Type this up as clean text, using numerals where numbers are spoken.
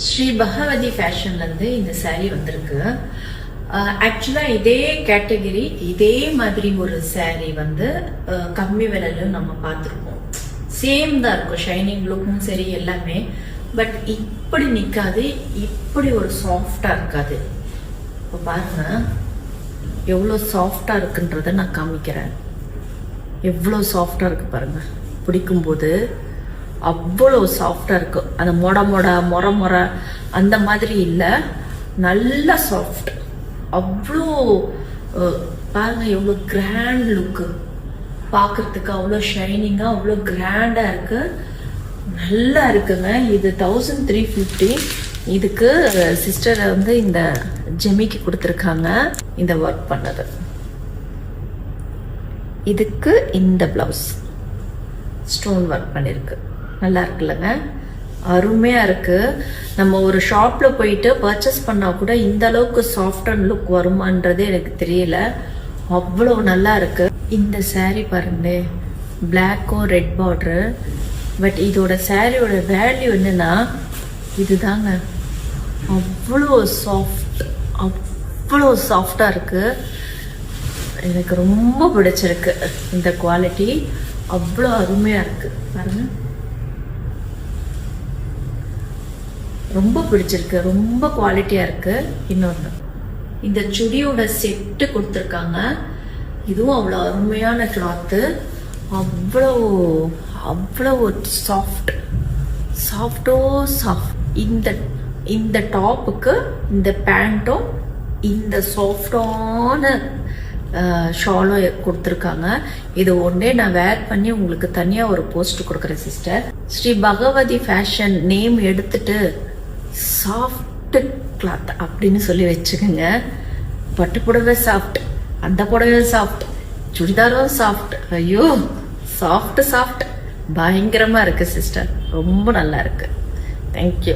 ஸ்ரீ பகவதி ஃபேஷன்லேருந்து இந்த சாரீ வந்திருக்கு. ஆக்சுவலாக இதே கேட்டகரி இதே மாதிரி ஒரு சாரீ வந்து கம்மி விலையிலும் நம்ம பார்த்துருப்போம். சேம் தான் இருக்கும், ஷைனிங் லுக்கும் சரி எல்லாமே. பட் இப்படி நிற்காது, இப்படி ஒரு சாஃப்டாக இருக்காது. இப்போ பாருங்க எவ்வளோ சாஃப்டாக இருக்குன்றதை நான் காமிக்கிறேன். எவ்வளோ சாஃப்டாக இருக்கு பாருங்க. பிடிக்கும்போது அவ்வளோ சாஃப்டாக இருக்கும். அந்த மொர அந்த மாதிரி இல்லை, நல்ல சாஃப்ட். அவ்வளோ பாருங்க எவ்வளோ கிராண்ட் லுக்கு, பார்க்கறதுக்கு அவ்வளோ ஷைனிங்காக அவ்வளோ கிராண்டாக இருக்கு, நல்லா இருக்குங்க. இது 1350. இதுக்கு சிஸ்டர் வந்து இந்த ஜெமிக்கு கொடுத்துருக்காங்க இந்த ஒர்க் பண்ணது. இதுக்கு இந்த பிளவுஸ் ஸ்டோன் ஒர்க் பண்ணிருக்கு, நல்லா இருக்குல்லங்க, அருமையா இருக்கு. நம்ம ஒரு ஷாப்ல போயிட்டு பர்ச்சேஸ் பண்ணா கூட இந்த அளவுக்கு சாஃப்ட் அண்ட் லுக் வருமானது எனக்கு தெரியல, அவ்வளோ நல்லா இருக்கு. இந்த சாரீ பாருங்க, பிளாக்கும் ரெட் பார்டரு. பட் இதோட சாரியோட வேல்யூ என்னன்னா இதுதாங்க, அவ்வளோ சாஃப்ட், அவ்வளோ சாஃப்டா இருக்கு. எனக்கு ரொம்ப பிடிச்சிருக்கு இந்த குவாலிட்டி, அவ்வளோ அருமையா இருக்கு பாருங்க, ரொம்ப பிடிச்சிருக்கு, ரொம்ப குவாலிட்டியா இருக்கு. இன்னொன்று இந்த சுடியோட செட்டு கொடுத்துருக்காங்க, இதுவும் அவ்வளோ அருமையான கிளாத்து, அவ்வளோ அவ்வளோ சாஃப்டோ சாஃப்ட். இந்த டாப்புக்கு இந்த பேண்ட்டும் இந்த சாஃப்டான ஷாலும் கொடுத்துருக்காங்க. இது ஒன்றே நான் வேர் பண்ணி உங்களுக்கு தனியாக ஒரு போஸ்ட் கொடுக்குறேன் sister. Shri Bhagavathi fashion name எடுத்துட்டு சாஃப்ட் கிளாத் அப்படின்னு சொல்லி வச்சுக்கோங்க. பட்டு புடவை சாஃப்ட், அந்த புடவை சாஃப்ட், சுடிதாரும் சாஃப்ட், ஐயோ சாஃப்ட் பயங்கரமா இருக்கு சிஸ்டர், ரொம்ப நல்லா இருக்கு. தேங்க்யூ.